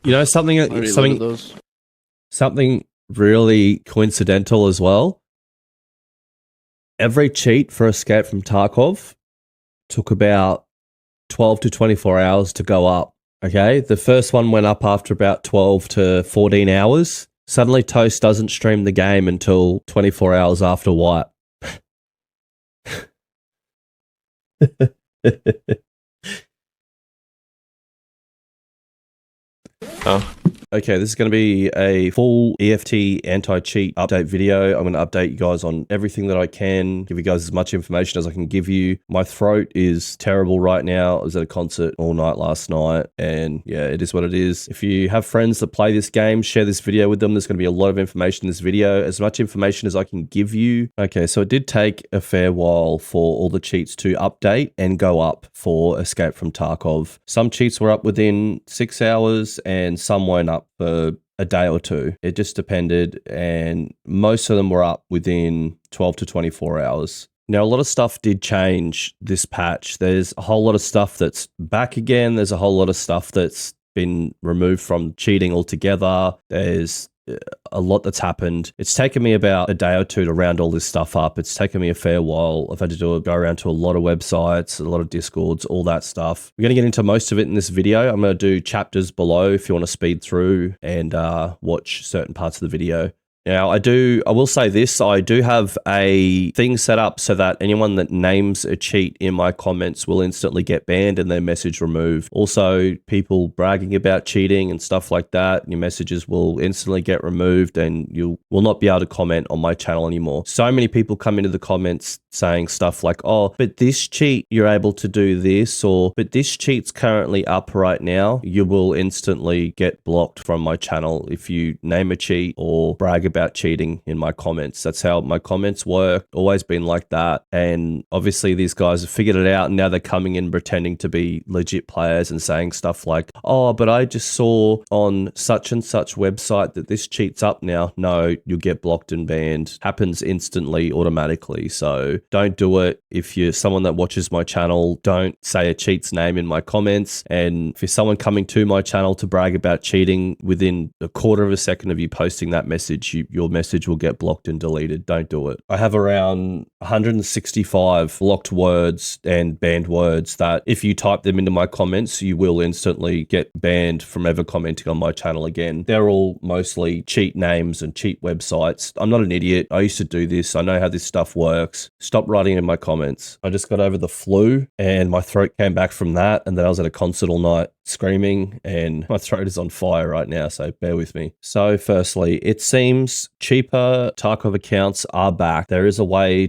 You know, something really coincidental as well. Every cheat for Escape from Tarkov took about 12 to 24 hours to go up. Okay, the first one went up after about 12 to 14 hours. Suddenly, Toast doesn't stream the game until 24 hours after wipe. Oh. Okay, this is going to be a full EFT anti-cheat update video. I'm going to update you guys on everything that I can, give you guys as much information as I can give you. My throat is terrible right now. I was at a concert all night last night, and yeah, it is what it is. If you have friends that play this game, share this video with them. There's going to be a lot of information in this video, as much information as I can give you. Okay, so it did take a fair while for all the cheats to update and go up for Escape from Tarkov. Some cheats were up within 6 hours, and some went up for a day or two. It just depended, and most of them were up within 12 to 24 hours. Now, a lot of stuff did change this patch. There's a whole lot of stuff that's back again. There's a whole lot of stuff that's been removed from cheating altogether. There's a lot that's happened. It's taken me about a day or two to round all this stuff up. It's taken me a fair while. I've had to go around to a lot of websites, a lot of Discords, all that stuff. We're going to get into most of it in this video. I'm going to do chapters below if you want to speed through and watch certain parts of the video. Now, I will say this, I do have a thing set up so that anyone that names a cheat in my comments will instantly get banned and their message removed. Also, people bragging about cheating and stuff like that, your messages will instantly get removed and you will not be able to comment on my channel anymore. So many people come into the comments saying stuff like, oh, but this cheat, you're able to do this, or, but this cheat's currently up right now. You will instantly get blocked from my channel if you name a cheat or brag about cheating in my comments. That's how my comments work. Always been like that. And obviously these guys have figured it out and now they're coming in pretending to be legit players and saying stuff like, oh, but I just saw on such and such website that this cheat's up now. No, you'll get blocked and banned. Happens instantly, automatically. So don't do it. If you're someone that watches my channel, don't say a cheat's name in my comments. And if you're someone coming to my channel to brag about cheating, within a quarter of a second of you posting that message, your message will get blocked and deleted. Don't do it. I have around 165 blocked words and banned words that if you type them into my comments, you will instantly get banned from ever commenting on my channel again. They're all mostly cheat names and cheat websites. I'm not an idiot. I used to do this. I know how this stuff works. Stop writing in my comments. I just got over the flu and my throat came back from that, and then I was at a concert all night screaming and my throat is on fire right now, so bear with me. So firstly, it seems cheaper Tarkov accounts are back. There is a way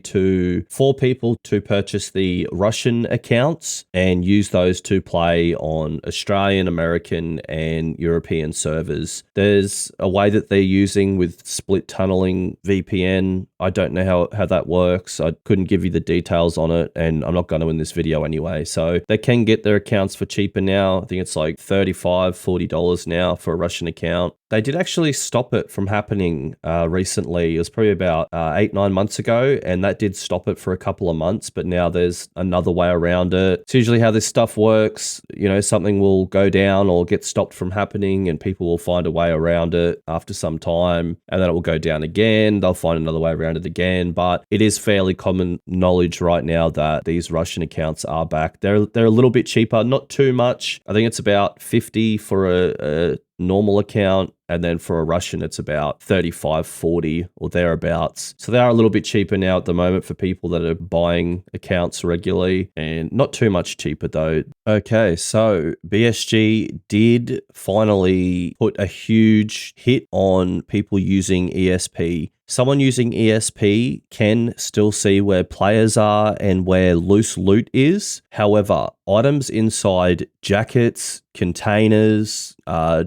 for people to purchase the Russian accounts and use those to play on Australian, American, and European servers. There's a way that they're using with split tunneling VPN. I don't know how that works. I couldn't give you the details on it, and I'm not going to in this video anyway. So they can get their accounts for cheaper now. I think it's like $35, $40 now for a Russian account. They did actually stop it from happening recently. It was probably about 8-9 months ago, and that did stop it for a couple of months, but now there's another way around it. It's usually how this stuff works. You know, something will go down or get stopped from happening, and people will find a way around it after some time, and then it will go down again. They'll find another way around it again, but it is fairly common knowledge right now that these Russian accounts are back. They're a little bit cheaper, not too much. I think it's about $50 for a normal account, and then for a Russian it's about $35, $40 or thereabouts. So they are a little bit cheaper now at the moment for people that are buying accounts regularly, and not too much cheaper though. Okay, so BSG did finally put a huge hit on people using ESP. Someone using ESP can still see where players are and where loose loot is. However, items inside jackets, containers,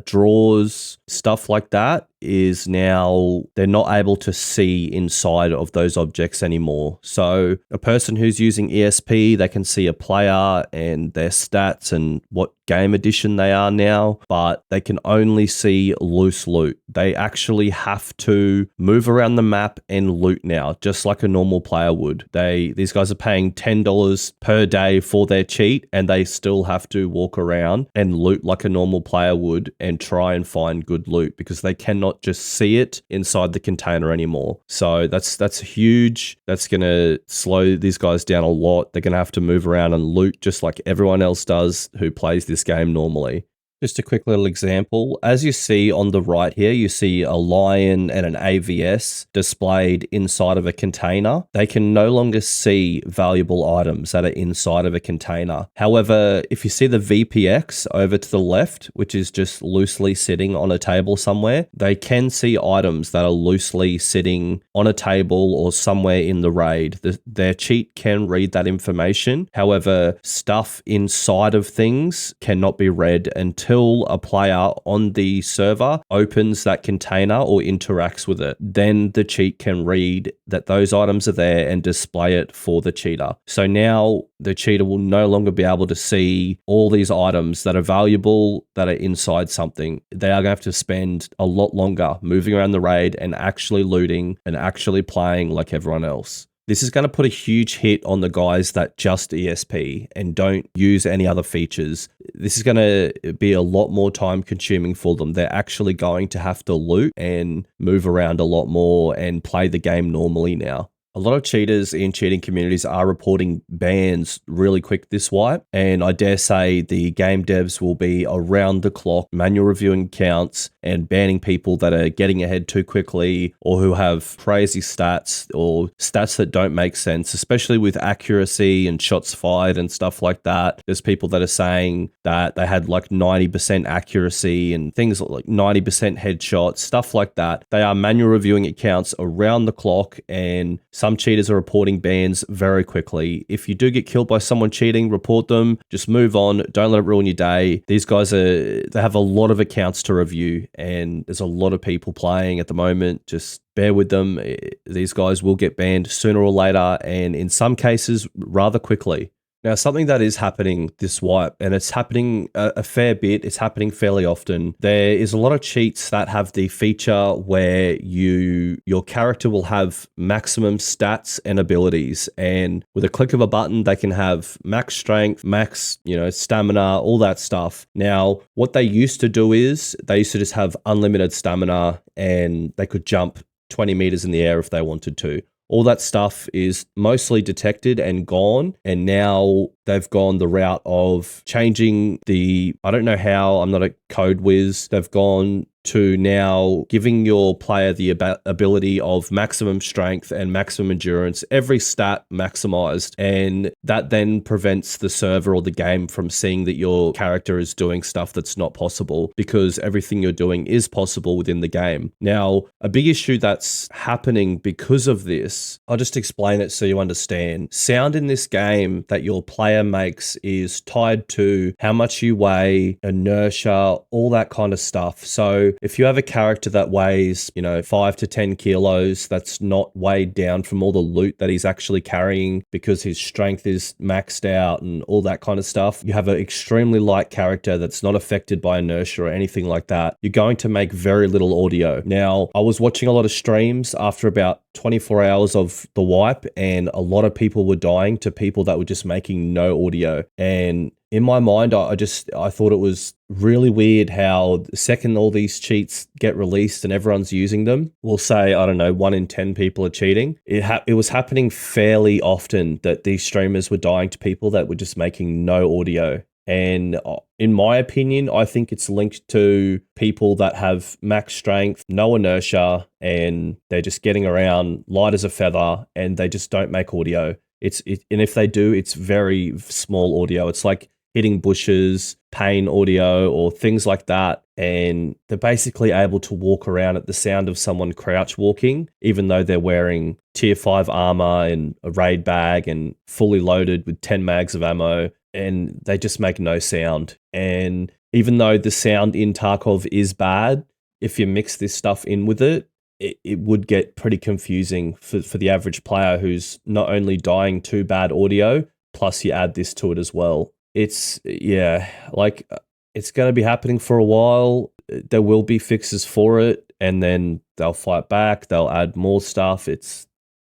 drawers, stuff like that is now they're not able to see inside of those objects anymore. So a person who's using ESP, they can see a player and their stats and what game edition they are now, but they can only see loose loot. They actually have to move around the map and loot now, just like a normal player would. These guys are paying $10 per day for their cheat, and they still have to walk around and loot like a normal player would and try and find good loot because they cannot just see it inside the container anymore. So that's huge. That's going to slow these guys down a lot. They're going to have to move around and loot just like everyone else does who plays this game normally. Just a quick little example. As you see on the right here, you see a lion and an AVS displayed inside of a container. They can no longer see valuable items that are inside of a container. However, if you see the VPX over to the left, which is just loosely sitting on a table somewhere, they can see items that are loosely sitting on a table or somewhere in the raid. Their cheat can read that information. However, stuff inside of things cannot be read until a player on the server opens that container or interacts with it. Then the cheat can read that those items are there and display it for the cheater. So now the cheater will no longer be able to see all these items that are valuable that are inside something. They are going to have to spend a lot longer moving around the raid and actually looting and actually playing like everyone else. This is going to put a huge hit on the guys that just ESP and don't use any other features. This is going to be a lot more time consuming for them. They're actually going to have to loot and move around a lot more and play the game normally now. A lot of cheaters in cheating communities are reporting bans really quick this wipe, and I dare say the game devs will be around the clock manual reviewing accounts and banning people that are getting ahead too quickly or who have crazy stats or stats that don't make sense, especially with accuracy and shots fired and stuff like that. There's people that are saying that they had like 90% accuracy and things like 90% headshots, stuff like that. They are manual reviewing accounts around the clock, and some cheaters are reporting bans very quickly. If you do get killed by someone cheating, report them. Just move on. Don't let it ruin your day. These guys they have a lot of accounts to review, and there's a lot of people playing at the moment. Just bear with them. These guys will get banned sooner or later, and in some cases, rather quickly. Now, something that is happening this wipe, and it's happening a fair bit, it's happening fairly often. There is a lot of cheats that have the feature where your character will have maximum stats and abilities, and with a click of a button, they can have max strength, max, stamina, all that stuff. Now, what they used to do is they used to just have unlimited stamina, and they could jump 20 meters in the air if they wanted to. All that stuff is mostly detected and gone, and now they've gone the route of changing I don't know how, I'm not a code whiz, they've gone to now giving your player the ability of maximum strength and maximum endurance, every stat maximized, and that then prevents the server or the game from seeing that your character is doing stuff that's not possible, because everything you're doing is possible within the game. Now, a big issue that's happening because of this, I'll just explain it so you understand. Sound in this game that your player makes is tied to how much you weigh, inertia, all that kind of stuff. So if you have a character that weighs, 5 to 10 kilos, that's not weighed down from all the loot that he's actually carrying because his strength is maxed out and all that kind of stuff. You have an extremely light character that's not affected by inertia or anything like that. You're going to make very little audio. Now, I was watching a lot of streams after about 24 hours of the wipe, and a lot of people were dying to people that were just making no audio. And in my mind, I thought it was really weird how the second all these cheats get released and everyone's using them, we'll say, 1 in 10 people are cheating. It was happening fairly often that these streamers were dying to people that were just making no audio. And in my opinion, I think it's linked to people that have max strength, no inertia, and they're just getting around light as a feather, and they just don't make audio. And if they do, it's very small audio. It's like hitting bushes, pain audio, or things like that. And they're basically able to walk around at the sound of someone crouch walking, even though they're wearing tier 5 armor and a raid bag and fully loaded with 10 mags of ammo, and they just make no sound. And even though the sound in Tarkov is bad, if you mix this stuff in with it, it would get pretty confusing for the average player who's not only dying to bad audio, plus you add this to it as well. It's going to be happening for a while. There will be fixes for it, and then they'll fight back. They'll add more stuff.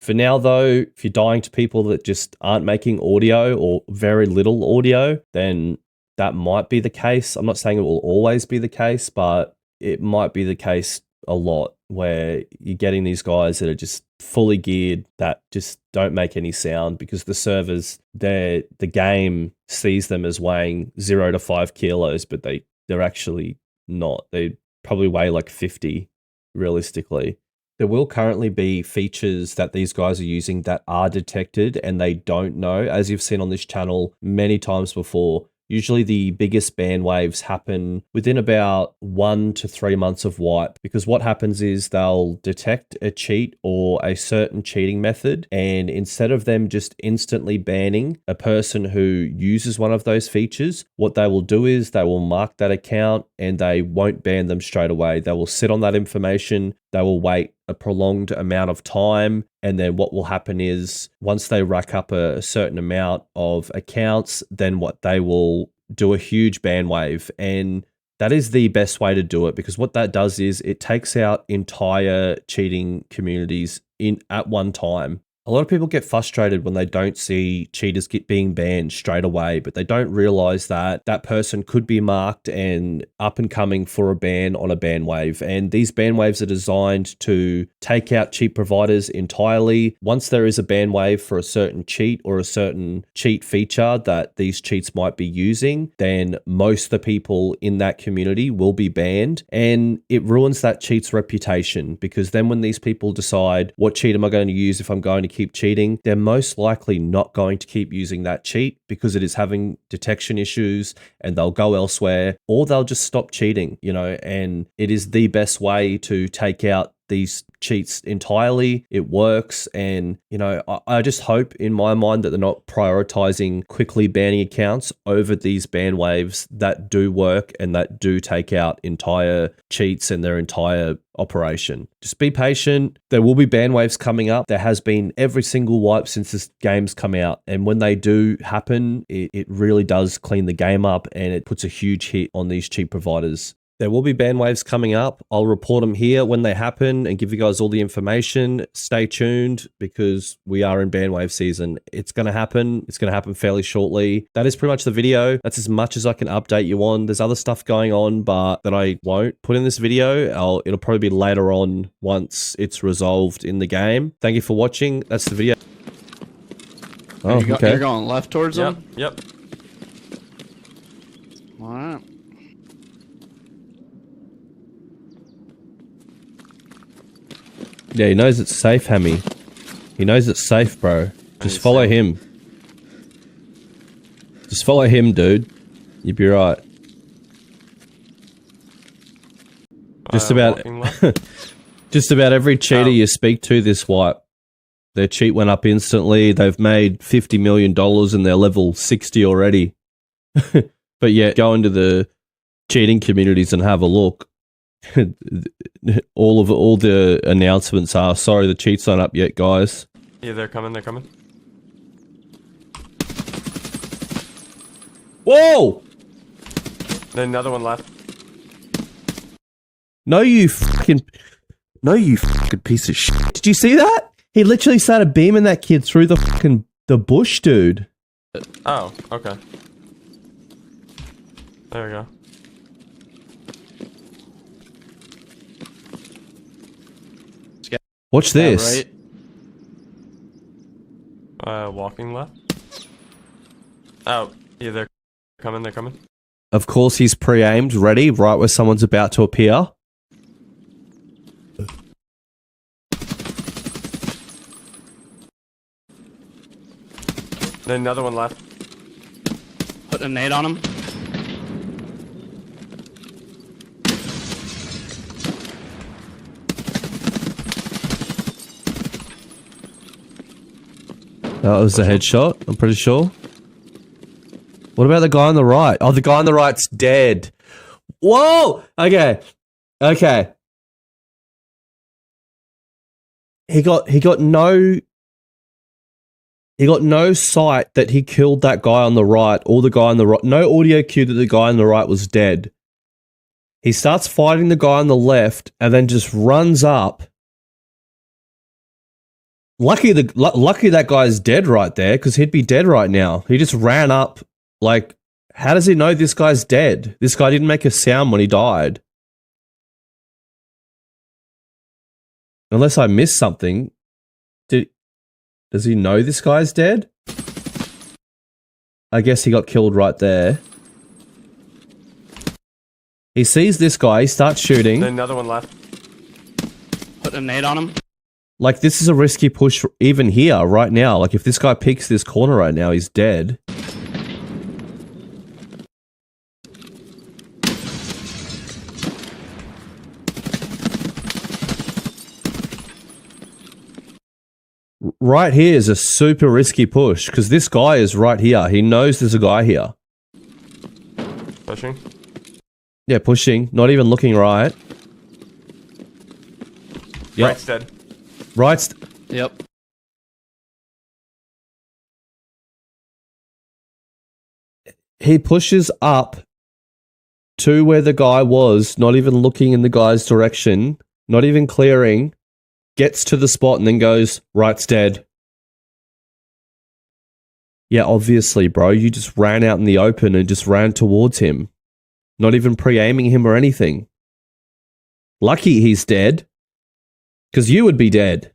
For now, though, if you're dying to people that just aren't making audio or very little audio, then that might be the case. I'm not saying it will always be the case, but it might be the case a lot, where you're getting these guys that are just fully geared that just don't make any sound because the servers, the game sees them as weighing 0 to 5 kilos, but they're actually not. They probably weigh like 50 realistically. There will currently be features that these guys are using that are detected and they don't know, as you've seen on this channel many times before. Usually the biggest ban waves happen within about 1 to 3 months of wipe, because what happens is they'll detect a cheat or a certain cheating method, and instead of them just instantly banning a person who uses one of those features, what they will do is they will mark that account and they won't ban them straight away. They will sit on that information, they will wait a prolonged amount of time, and then what will happen is once they rack up a certain amount of accounts, then what they will do a huge ban wave. And that is the best way to do it, because what that does is it takes out entire cheating communities at one time. A lot of people get frustrated when they don't see cheaters being banned straight away, but they don't realize that that person could be marked and up and coming for a ban on a ban wave. And these ban waves are designed to take out cheat providers entirely. Once there is a ban wave for a certain cheat or a certain cheat feature that these cheats might be using, then most of the people in that community will be banned, and it ruins that cheat's reputation, because then when these people decide, what cheat am I going to use if I'm going to keep cheating, they're most likely not going to keep using that cheat because it is having detection issues, and they'll go elsewhere, or they'll just stop cheating, and it is the best way to take out these cheats entirely. It works, and I just hope in my mind that they're not prioritizing quickly banning accounts over these ban waves that do work and that do take out entire cheats and their entire operation. Just be patient. There will be ban waves coming up. There has been every single wipe since this game's come out, and when they do happen, it really does clean the game up, and it puts a huge hit on these cheat providers. There will be ban waves coming up. I'll report them here when they happen and give you guys all the information. Stay tuned, because we are in ban wave season. It's going to happen. It's going to happen fairly shortly. That is pretty much the video. That's as much as I can update you on. There's other stuff going on, but that I won't put in this video. It'll probably be later on once it's resolved in the game. Thank you for watching. That's the video. Oh, okay. You're going left towards them? Yep. All right. Yeah, he knows it's safe, Hammy. He knows it's safe, bro. Just follow him. Just follow him, dude. You'll be right. Just about every cheater you speak to this wipe, their cheat went up instantly. They've made $50 million and they're level 60 already. But yeah, go into the cheating communities and have a look. all the announcements are, sorry, the cheats aren't up yet, guys. Yeah, they're coming. Whoa! Then another one left. No, you fucking piece of shit. Did you see that? He literally started beaming that kid through the bush, dude. Oh, okay. There we go. Watch this. Right. Walking left. Oh, yeah, they're coming. Of course, he's pre-aimed, ready, right where someone's about to appear. Then another one left. Put a nade on him. That was a headshot, I'm pretty sure. What about the guy on the right? Oh, the guy on the right's dead. Whoa! Okay. he got no sight that he killed that guy on the right or the guy on the right. No audio cue that the guy on the right was dead. He starts fighting the guy on the left and then just runs up. Lucky that guy's dead right there, because he'd be dead right now. He just ran up. Like, how does he know this guy's dead? This guy didn't make a sound when he died. Unless I missed something. Does he know this guy's dead? I guess he got killed right there. He sees this guy, he starts shooting. Then another one left. Put a nade on him. Like, this is a risky push even here, right now. Like, if this guy picks this corner right now, he's dead. Right here is a super risky push, because this guy is right here. He knows there's a guy here. Pushing. Yeah, pushing. Not even looking right. Yep. Right's dead. Right's... Yep. He pushes up to where the guy was, not even looking in the guy's direction, not even clearing, gets to the spot and then goes, right's dead. Yeah, obviously, bro. You just ran out in the open and just ran towards him. Not even pre-aiming him or anything. Lucky he's dead. Because you would be dead.